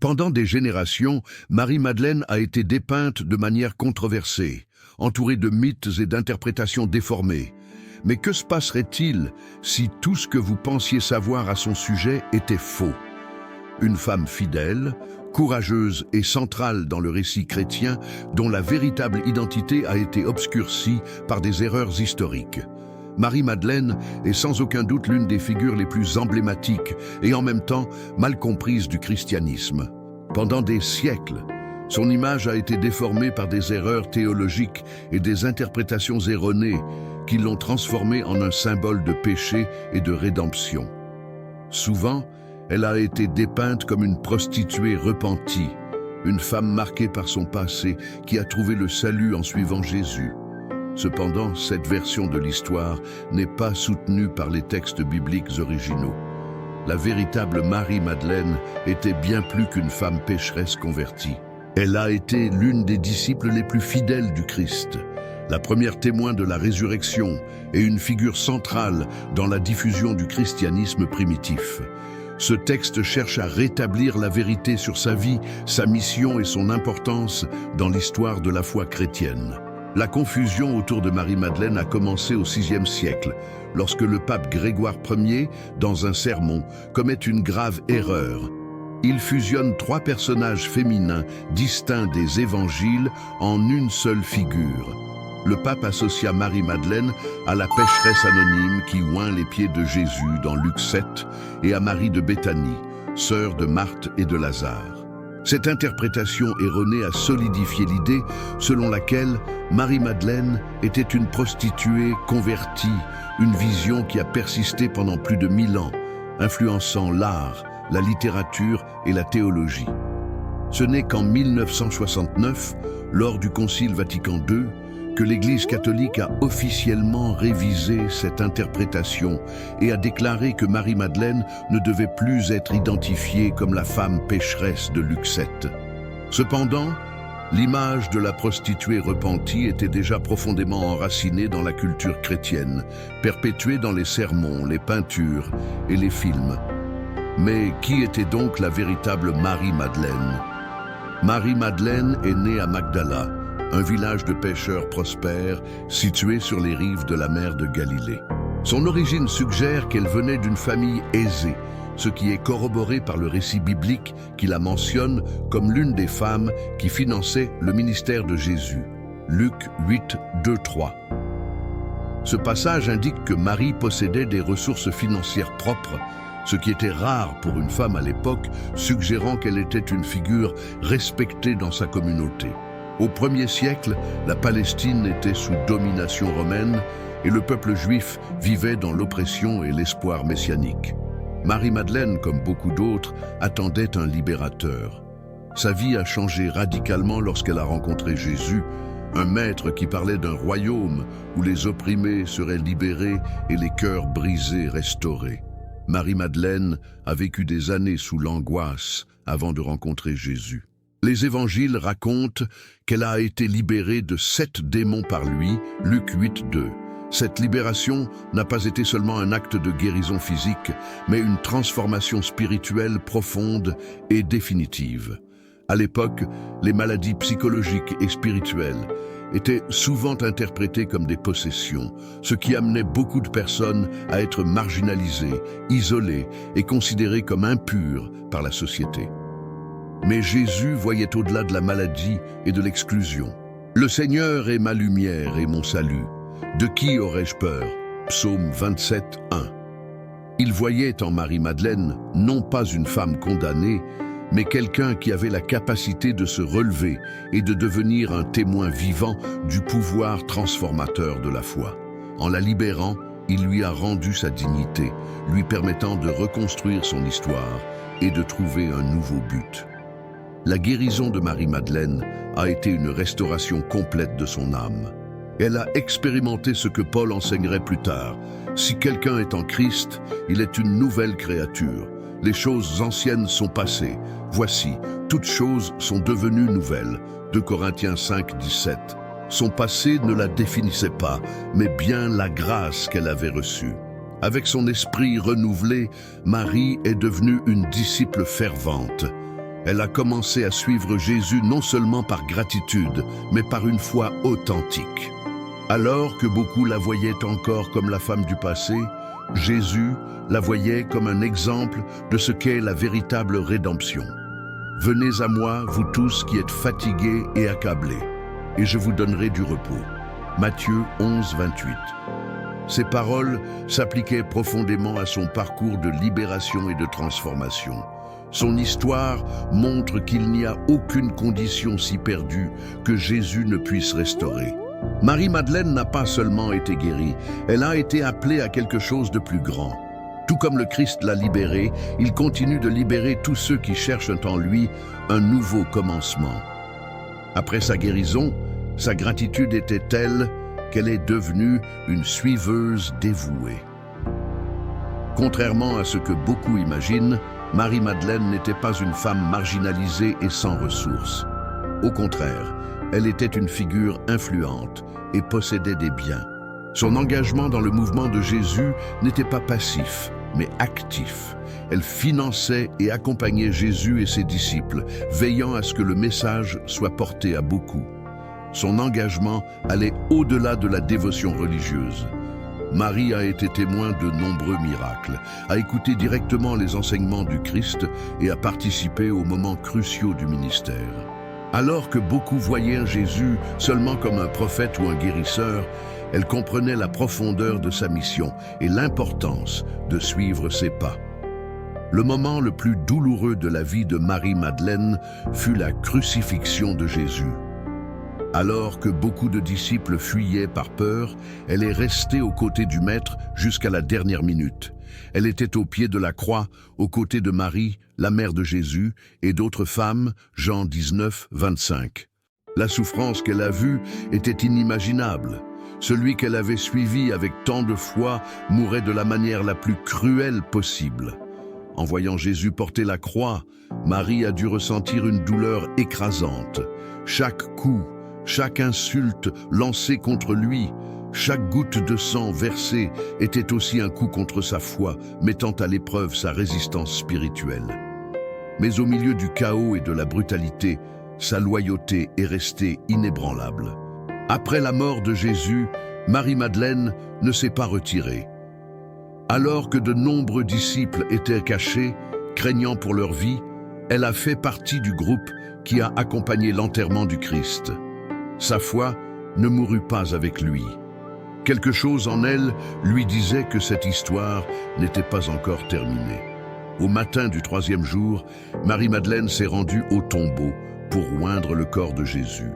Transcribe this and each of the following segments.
Pendant des générations, Marie-Madeleine a été dépeinte de manière controversée, entourée de mythes et d'interprétations déformées. Mais que se passerait-il si tout ce que vous pensiez savoir à son sujet était faux? Une femme fidèle, courageuse et centrale dans le récit chrétien, dont la véritable identité a été obscurcie par des erreurs historiques. Marie-Madeleine est sans aucun doute l'une des figures les plus emblématiques et en même temps mal comprises du christianisme. Pendant des siècles, son image a été déformée par des erreurs théologiques et des interprétations erronées qui l'ont transformée en un symbole de péché et de rédemption. Souvent, elle a été dépeinte comme une prostituée repentie, une femme marquée par son passé qui a trouvé le salut en suivant Jésus. Cependant, cette version de l'histoire n'est pas soutenue par les textes bibliques originaux. La véritable Marie-Madeleine était bien plus qu'une femme pécheresse convertie. Elle a été l'une des disciples les plus fidèles du Christ, la première témoin de la résurrection et une figure centrale dans la diffusion du christianisme primitif. Ce texte cherche à rétablir la vérité sur sa vie, sa mission et son importance dans l'histoire de la foi chrétienne. La confusion autour de Marie-Madeleine a commencé au VIe siècle, lorsque le pape Grégoire Ier, dans un sermon, commet une grave erreur. Il fusionne trois personnages féminins distincts des évangiles en une seule figure. Le pape associa Marie-Madeleine à la pécheresse anonyme qui oint les pieds de Jésus dans Luc 7 et à Marie de Béthanie, sœur de Marthe et de Lazare. Cette interprétation erronée a solidifié l'idée selon laquelle Marie-Madeleine était une prostituée convertie, une vision qui a persisté pendant plus de 1000 ans, influençant l'art, la littérature et la théologie. Ce n'est qu'en 1969, lors du Concile Vatican II, que l'Église catholique a officiellement révisé cette interprétation et a déclaré que Marie-Madeleine ne devait plus être identifiée comme la femme pécheresse de Luc 7. Cependant, l'image de la prostituée repentie était déjà profondément enracinée dans la culture chrétienne, perpétuée dans les sermons, les peintures et les films. Mais qui était donc la véritable Marie-Madeleine? Marie-Madeleine est née à Magdala, un village de pêcheurs prospères situé sur les rives de la mer de Galilée. Son origine suggère qu'elle venait d'une famille aisée, ce qui est corroboré par le récit biblique qui la mentionne comme l'une des femmes qui finançait le ministère de Jésus. Luc 8, 2-3. Ce passage indique que Marie possédait des ressources financières propres, ce qui était rare pour une femme à l'époque, suggérant qu'elle était une figure respectée dans sa communauté. Au 1er siècle, la Palestine était sous domination romaine et le peuple juif vivait dans l'oppression et l'espoir messianique. Marie-Madeleine, comme beaucoup d'autres, attendait un libérateur. Sa vie a changé radicalement lorsqu'elle a rencontré Jésus, un maître qui parlait d'un royaume où les opprimés seraient libérés et les cœurs brisés restaurés. Marie-Madeleine a vécu des années sous l'angoisse avant de rencontrer Jésus. Les évangiles racontent qu'elle a été libérée de 7 démons par lui, Luc 8, 2. Cette libération n'a pas été seulement un acte de guérison physique, mais une transformation spirituelle profonde et définitive. À l'époque, les maladies psychologiques et spirituelles étaient souvent interprétées comme des possessions, ce qui amenait beaucoup de personnes à être marginalisées, isolées et considérées comme impures par la société. Mais Jésus voyait au-delà de la maladie et de l'exclusion. « Le Seigneur est ma lumière et mon salut. De qui aurais-je peur » Psaume 27, 1. Il voyait en Marie-Madeleine non pas une femme condamnée, mais quelqu'un qui avait la capacité de se relever et de devenir un témoin vivant du pouvoir transformateur de la foi. En la libérant, il lui a rendu sa dignité, lui permettant de reconstruire son histoire et de trouver un nouveau but. La guérison de Marie-Madeleine a été une restauration complète de son âme. Elle a expérimenté ce que Paul enseignerait plus tard. Si quelqu'un est en Christ, il est une nouvelle créature. Les choses anciennes sont passées. Voici, toutes choses sont devenues nouvelles. 2 Corinthiens 5, 17. Son passé ne la définissait pas, mais bien la grâce qu'elle avait reçue. Avec son esprit renouvelé, Marie est devenue une disciple fervente. Elle a commencé à suivre Jésus non seulement par gratitude, mais par une foi authentique. Alors que beaucoup la voyaient encore comme la femme du passé, Jésus la voyait comme un exemple de ce qu'est la véritable rédemption. « Venez à moi, vous tous qui êtes fatigués et accablés, et je vous donnerai du repos. » Matthieu 11, 28. Ces paroles s'appliquaient profondément à son parcours de libération et de transformation. Son histoire montre qu'il n'y a aucune condition si perdue que Jésus ne puisse restaurer. Marie-Madeleine n'a pas seulement été guérie, elle a été appelée à quelque chose de plus grand. Tout comme le Christ l'a libérée, il continue de libérer tous ceux qui cherchent en lui un nouveau commencement. Après sa guérison, sa gratitude était telle qu'elle est devenue une suiveuse dévouée. Contrairement à ce que beaucoup imaginent, Marie-Madeleine n'était pas une femme marginalisée et sans ressources. Au contraire, elle était une figure influente et possédait des biens. Son engagement dans le mouvement de Jésus n'était pas passif, mais actif. Elle finançait et accompagnait Jésus et ses disciples, veillant à ce que le message soit porté à beaucoup. Son engagement allait au-delà de la dévotion religieuse. Marie a été témoin de nombreux miracles, a écouté directement les enseignements du Christ et a participé aux moments cruciaux du ministère. Alors que beaucoup voyaient Jésus seulement comme un prophète ou un guérisseur, elle comprenait la profondeur de sa mission et l'importance de suivre ses pas. Le moment le plus douloureux de la vie de Marie-Madeleine fut la crucifixion de Jésus. Alors que beaucoup de disciples fuyaient par peur, elle est restée aux côtés du Maître jusqu'à la dernière minute. Elle était au pied de la croix, aux côtés de Marie, la mère de Jésus, et d'autres femmes, Jean 19, 25. La souffrance qu'elle a vue était inimaginable. Celui qu'elle avait suivi avec tant de foi mourait de la manière la plus cruelle possible. En voyant Jésus porter la croix, Marie a dû ressentir une douleur écrasante. Chaque coup, chaque insulte lancée contre lui, chaque goutte de sang versée était aussi un coup contre sa foi, mettant à l'épreuve sa résistance spirituelle. Mais au milieu du chaos et de la brutalité, sa loyauté est restée inébranlable. Après la mort de Jésus, Marie-Madeleine ne s'est pas retirée. Alors que de nombreux disciples étaient cachés, craignant pour leur vie, elle a fait partie du groupe qui a accompagné l'enterrement du Christ. Sa foi ne mourut pas avec lui. Quelque chose en elle lui disait que cette histoire n'était pas encore terminée. Au matin du 3e jour, Marie-Madeleine s'est rendue au tombeau pour oindre le corps de Jésus.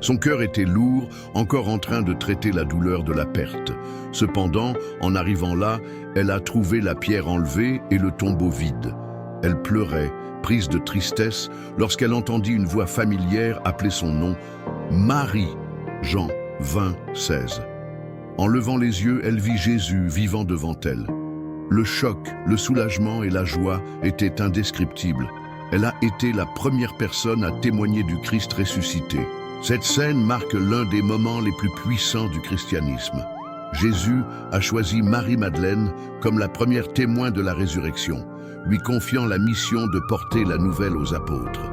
Son cœur était lourd, encore en train de traiter la douleur de la perte. Cependant, en arrivant là, elle a trouvé la pierre enlevée et le tombeau vide. Elle pleurait, prise de tristesse, lorsqu'elle entendit une voix familière appeler son nom, Marie, Jean 20, 16. En levant les yeux, elle vit Jésus vivant devant elle. Le choc, le soulagement et la joie étaient indescriptibles. Elle a été la première personne à témoigner du Christ ressuscité. Cette scène marque l'un des moments les plus puissants du christianisme. Jésus a choisi Marie-Madeleine comme la première témoin de la résurrection, lui confiant la mission de porter la nouvelle aux apôtres.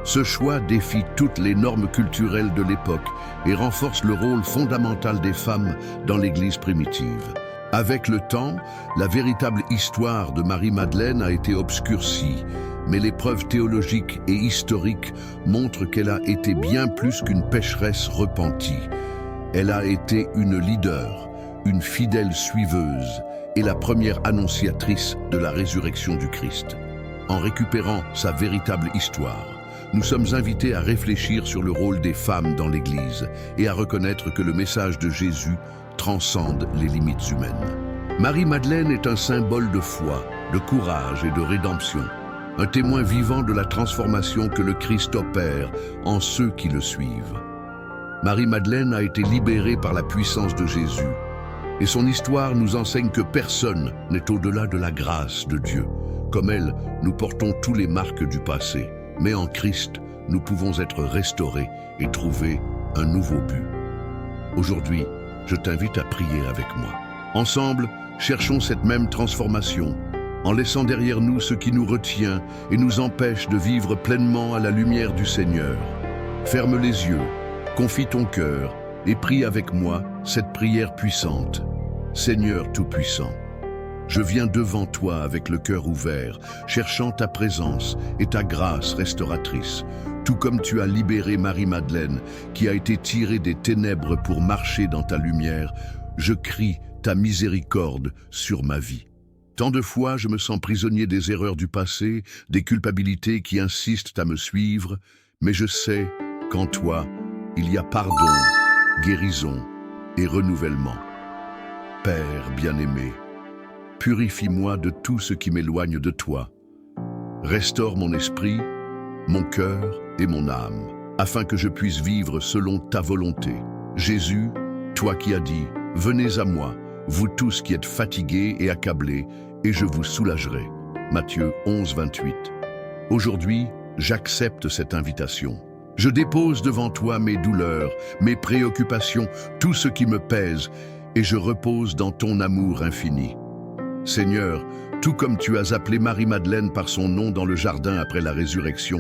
Ce choix défie toutes les normes culturelles de l'époque et renforce le rôle fondamental des femmes dans l'Église primitive. Avec le temps, la véritable histoire de Marie-Madeleine a été obscurcie, mais les preuves théologiques et historiques montrent qu'elle a été bien plus qu'une pécheresse repentie. Elle a été une leader, une fidèle suiveuse et la première annonciatrice de la résurrection du Christ. En récupérant sa véritable histoire, nous sommes invités à réfléchir sur le rôle des femmes dans l'Église et à reconnaître que le message de Jésus transcende les limites humaines. Marie-Madeleine est un symbole de foi, de courage et de rédemption, un témoin vivant de la transformation que le Christ opère en ceux qui le suivent. Marie-Madeleine a été libérée par la puissance de Jésus, et son histoire nous enseigne que personne n'est au-delà de la grâce de Dieu. Comme elle, nous portons tous les marques du passé, mais en Christ, nous pouvons être restaurés et trouver un nouveau but. Aujourd'hui, je t'invite à prier avec moi. Ensemble, cherchons cette même transformation, en laissant derrière nous ce qui nous retient et nous empêche de vivre pleinement à la lumière du Seigneur. Ferme les yeux, confie ton cœur et prie avec moi cette prière puissante. Seigneur Tout-Puissant, je viens devant toi avec le cœur ouvert, cherchant ta présence et ta grâce restauratrice, tout comme tu as libéré Marie-Madeleine, qui a été tirée des ténèbres pour marcher dans ta lumière. Je crie ta miséricorde sur ma vie. Tant de fois, je me sens prisonnier des erreurs du passé, des culpabilités qui insistent à me suivre, mais je sais qu'en toi, il y a pardon, guérison et renouvellement. Père bien-aimé, purifie-moi de tout ce qui m'éloigne de toi. Restaure mon esprit, mon cœur et mon âme, afin que je puisse vivre selon ta volonté. Jésus, toi qui as dit, « Venez à moi, vous tous qui êtes fatigués et accablés, et je vous soulagerai. » Matthieu 11, 28. Aujourd'hui, j'accepte cette invitation. Je dépose devant toi mes douleurs, mes préoccupations, tout ce qui me pèse, et je repose dans ton amour infini. Seigneur, tout comme tu as appelé Marie-Madeleine par son nom dans le jardin après la résurrection,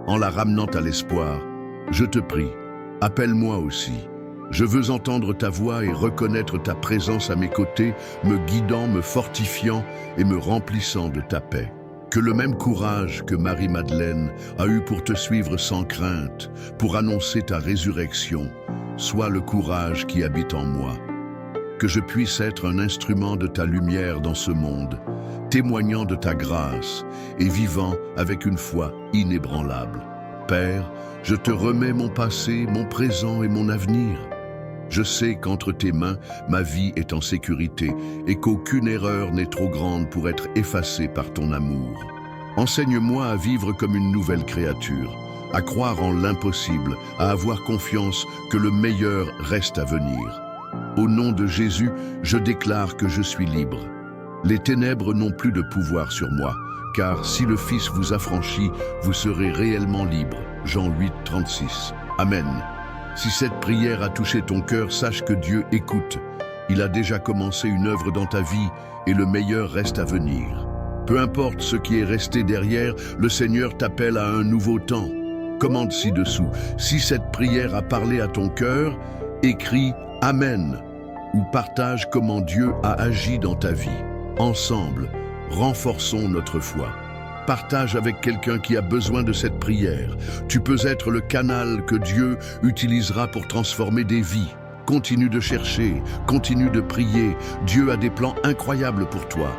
en la ramenant à l'espoir, je te prie, appelle-moi aussi. Je veux entendre ta voix et reconnaître ta présence à mes côtés, me guidant, me fortifiant et me remplissant de ta paix. Que le même courage que Marie-Madeleine a eu pour te suivre sans crainte, pour annoncer ta résurrection, soit le courage qui habite en moi. Que je puisse être un instrument de ta lumière dans ce monde, témoignant de ta grâce et vivant avec une foi inébranlable. Père, je te remets mon passé, mon présent et mon avenir. Je sais qu'entre tes mains, ma vie est en sécurité et qu'aucune erreur n'est trop grande pour être effacée par ton amour. Enseigne-moi à vivre comme une nouvelle créature, à croire en l'impossible, à avoir confiance que le meilleur reste à venir. Au nom de Jésus, je déclare que je suis libre. Les ténèbres n'ont plus de pouvoir sur moi, car si le Fils vous affranchit, vous serez réellement libre. Jean 8, 36. Amen. Si cette prière a touché ton cœur, sache que Dieu écoute. Il a déjà commencé une œuvre dans ta vie et le meilleur reste à venir. Peu importe ce qui est resté derrière, le Seigneur t'appelle à un nouveau temps. Commente ci-dessous. Si cette prière a parlé à ton cœur, écris « Amen » ou partage comment Dieu a agi dans ta vie. Ensemble, renforçons notre foi. Partage avec quelqu'un qui a besoin de cette prière. Tu peux être le canal que Dieu utilisera pour transformer des vies. Continue de chercher, continue de prier. Dieu a des plans incroyables pour toi.